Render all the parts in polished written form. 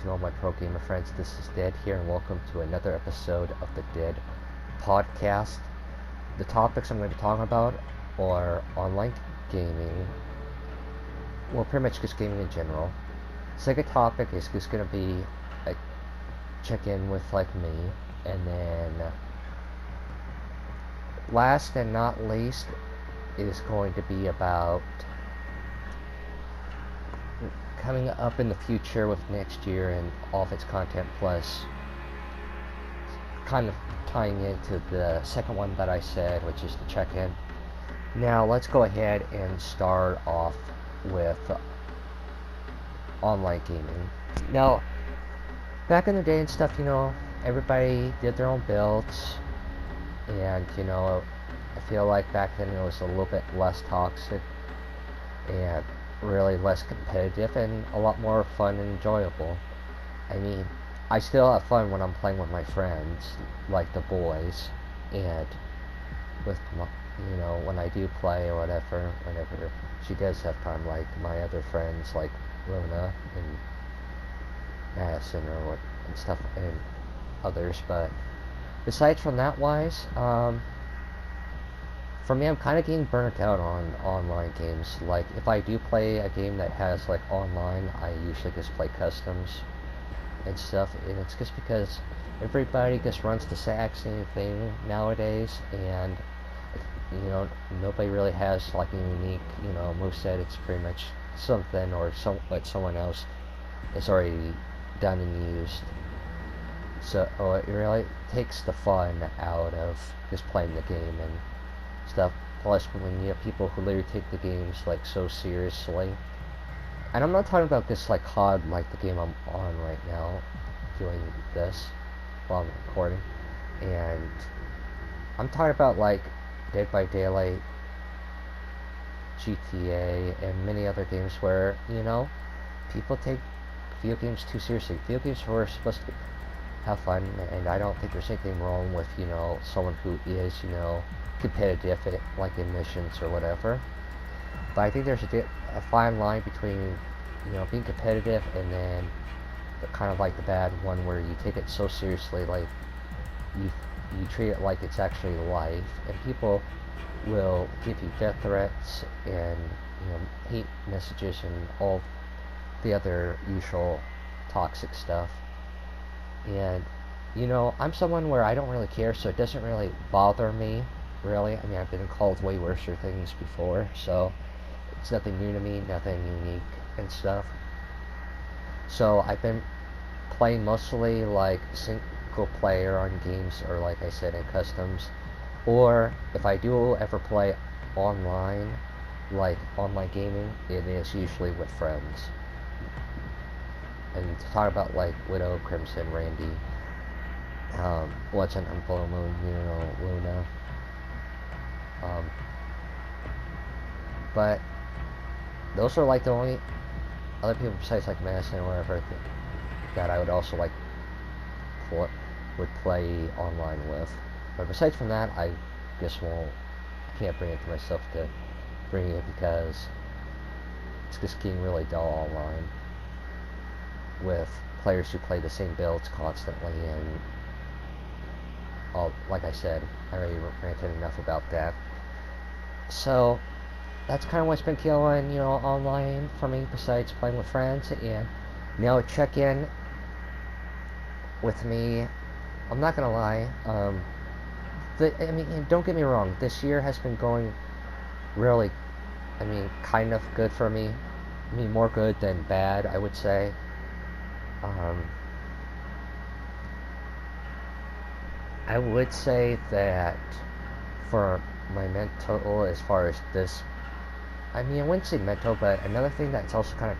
to all my pro gamer friends. This is Dead here, and welcome to another episode of the Dead Podcast. The topics I'm going to be talking about are online gaming, well, pretty much just gaming in general. Second topic is just going to be a check-in with me, and then last and not least is going to be about coming up in the future with next year and all of its content, plus kind of tying into the second one that I said, which is the check-in. Now let's go ahead and start off with online gaming. Now, back in the day and stuff, everybody did their own builds, and I feel like back then it was a little bit less toxic and really less competitive and a lot more fun and enjoyable. I mean, I still have fun when I'm playing with my friends, like the boys, and with when I do play or whatever, whenever she does have time, like my other friends like Luna and Madison and stuff and others. But besides from that wise, for me, I'm kind of getting burnt out on online games. Like, if I do play a game that has, online, I usually just play customs and stuff, and it's just because everybody just runs the exact same thing nowadays, and, nobody really has, a unique, moveset. It's pretty much something or what someone else has already done and used. So, it really takes the fun out of just playing the game and stuff. Plus, when you have people who literally take the games so seriously, and I'm not talking about this COD, like the game I'm on right now, doing this while I'm recording, and I'm talking about Dead by Daylight, GTA, and many other games where people take video games too seriously. Video games were supposed to have fun, and I don't think there's anything wrong with someone who is competitive in missions or whatever, but I think there's a fine line between being competitive and then kind of the bad one where you take it so seriously, you treat it like it's actually life, and people will give you death threats and hate messages and all the other usual toxic stuff. And I'm someone where I don't really care, so it doesn't really bother me, really. I mean, I've been called way worse things before, so it's nothing new to me, nothing unique and stuff. So I've been playing mostly single player on games, or like I said, in customs, or if I do ever play online, online gaming, it is usually with friends. And to talk about Widow, Crimson, Randy, Legend, and Full Moon, Luna. But those are the only other people besides Madison or whatever that I would also would play online with. But besides from that, I guess I can't bring it to myself to bring it because it's just getting really dull online with players who play the same builds constantly, and like I said, I already ranted enough about that. So that's kind of what's been killing online for me, besides playing with friends. And now a check-in with me, I'm not gonna lie, I mean, don't get me wrong, this year has been going really, kind of good for me. I mean, more good than bad, I would say. I would say that for my mental, as far as this, I wouldn't say mental, but another thing that's also kind of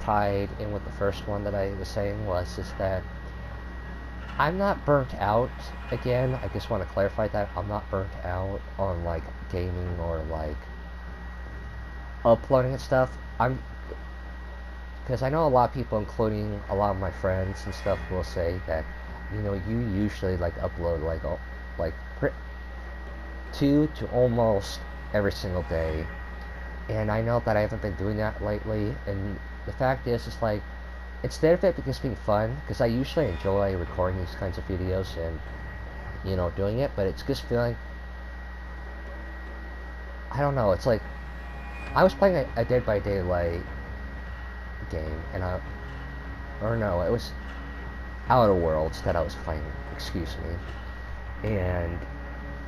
tied in with the first one that I was saying is that I'm not burnt out. Again, I just want to clarify that I'm not burnt out on gaming or uploading and stuff. Because I know a lot of people, including a lot of my friends and stuff, will say that you usually upload 2 to almost every single day, and I know that I haven't been doing that lately. And the fact is, instead of it just being fun, because I usually enjoy recording these kinds of videos and, you know, doing it, but it's just feeling, I don't know, it's like, I was playing a Dead by Daylight game, and or no, it was Outer Worlds that I was playing, excuse me, and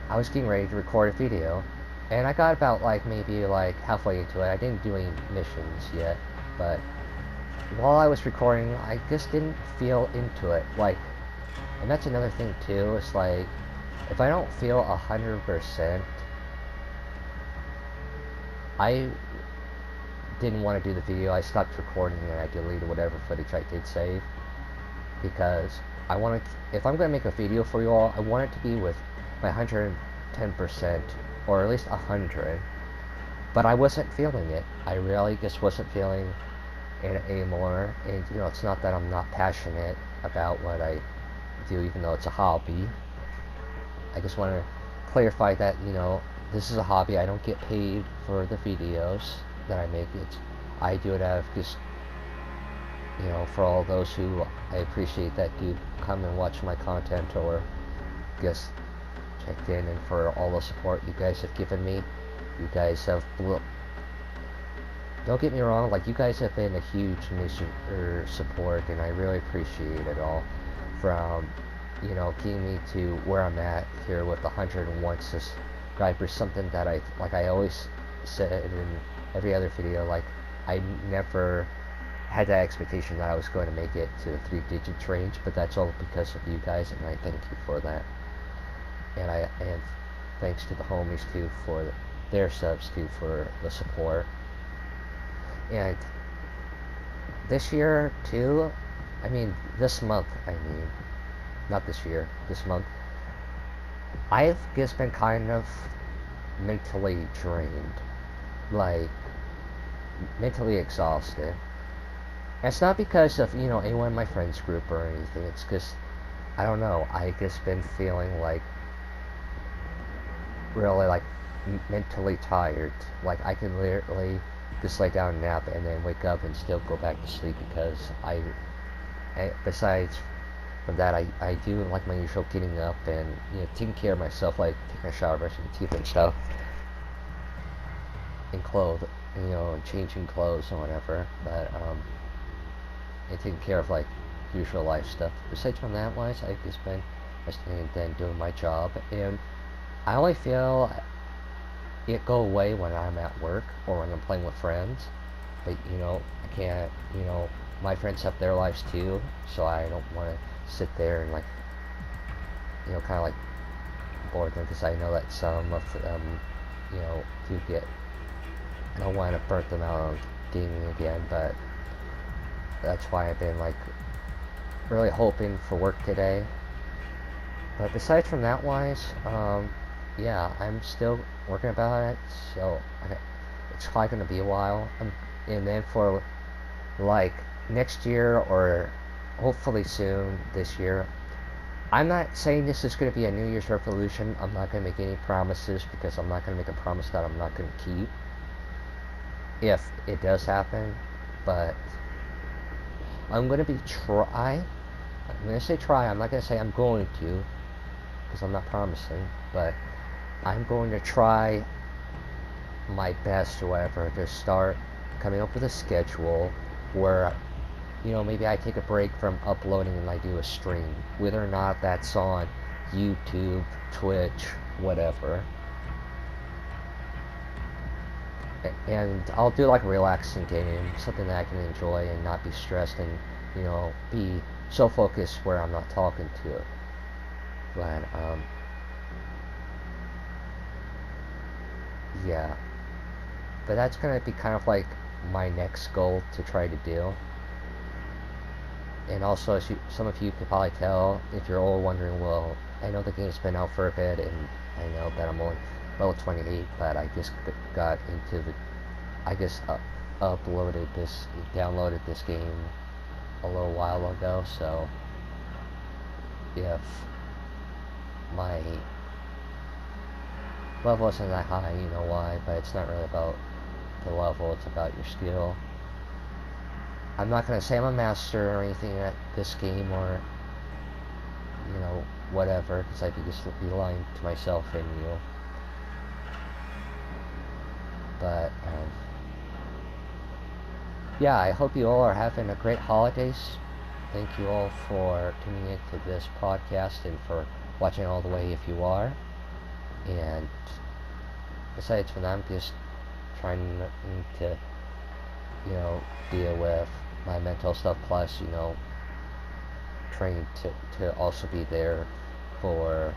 I was getting ready to record a video, and I got about, like, maybe, like, halfway into it. I didn't do any missions yet, but while I was recording, I just didn't feel into it, like, and that's another thing, too, it's like, if I don't feel 100%, I didn't want to do the video. I stopped recording and I deleted whatever footage I did save, because I wanted, if I'm going to make a video for you all, I want it to be with my 110%, or at least 100, but I wasn't feeling it. I really just wasn't feeling it anymore, and, you know, it's not that I'm not passionate about what I do, even though it's a hobby. I just want to clarify that, you know, this is a hobby. I don't get paid for the videos that I make. I do it out of just, you know, for all those who I appreciate that do come and watch my content or just checked in, and for all the support you guys have given me. You guys have, don't get me wrong, like, you guys have been a huge support, and I really appreciate it all, from, you know, getting me to where I'm at here with 101 subscribers, something that I always said in every other video, like, I never had that expectation that I was going to make it to the 3 digits range, but that's all because of you guys, and I thank you for that. And thanks to the homies too for their subs too, for the support. And this year too, I mean this month, not this year, this month, I've just been kind of mentally drained, like mentally exhausted. And it's not because of, you know, anyone in my friends group or anything. It's just, I don't know, I just been feeling like really, like, mentally tired. Like, I can literally just lay down and nap and then wake up and still go back to sleep, because besides from that, I do like my usual getting up and, you know, taking care of myself, like taking a shower, brushing my teeth and stuff, and you know, and changing clothes or whatever, but and taking care of, like, usual life stuff. Besides from that wise, I've just been resting and then doing my job, and I only feel it go away when I'm at work or when I'm playing with friends. But, you know, I can't, you know, my friends have their lives too, so I don't want to sit there and, like, you know, kind of like bore them, because I know that some of them, you know, do get, I don't want to burn them out on gaming again, but that's why I've been, like, really hoping for work today. But besides from that wise, yeah, I'm still working about it, so it's probably going to be a while. And then for, like, next year, or hopefully soon this year, I'm not saying this is going to be a New Year's resolution. I'm not going to make any promises, because I'm not going to make a promise that I'm not going to keep if it does happen. But I'm going to I'm going to say try. I'm not going to say I'm going to, because I'm not promising, but I'm going to try my best or whatever to start coming up with a schedule where, you know, maybe I take a break from uploading and I do a stream, whether or not that's on YouTube, Twitch, whatever. And I'll do, like, a relaxing game, something that I can enjoy and not be stressed, and, you know, be so focused where I'm not talking to it. But yeah, but that's gonna be kind of like my next goal to try to do. And also, as some of you could probably tell, if you're all wondering, well, I know the game's been out for a bit, and I know that I'm only level 28, but I just got into I just downloaded this game a little while ago, so if my level isn't that high, you know why, but it's not really about the level, it's about your skill. I'm not going to say I'm a master or anything at this game, or, you know, whatever, because I'd just be lying to myself and you. But, yeah, I hope you all are having a great holidays. Thank you all for tuning into this podcast and for watching all the way if you are. And besides from that, I'm just trying to, you know, deal with my mental stuff, plus, you know, trying to also be there for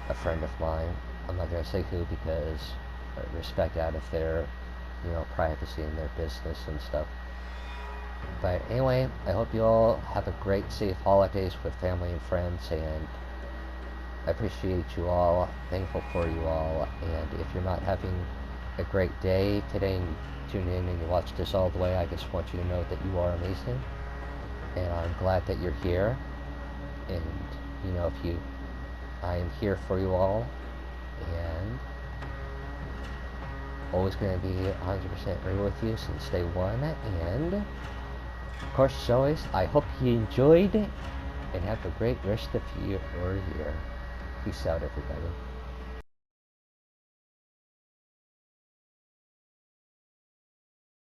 a friend of mine. I'm not going to say who, because I respect out of their, you know, privacy and their business and stuff. But anyway, I hope you all have a great, safe holidays with family and friends, and I appreciate you all, thankful for you all, and if you're not having a great day today and you tune in and you watch this all the way, I just want you to know that you are amazing, and I'm glad that you're here, and, you know, I am here for you all, and always going to be 100% real with you since day one, and of course, as always, I hope you enjoyed and have a great rest of your year. Peace out, everybody.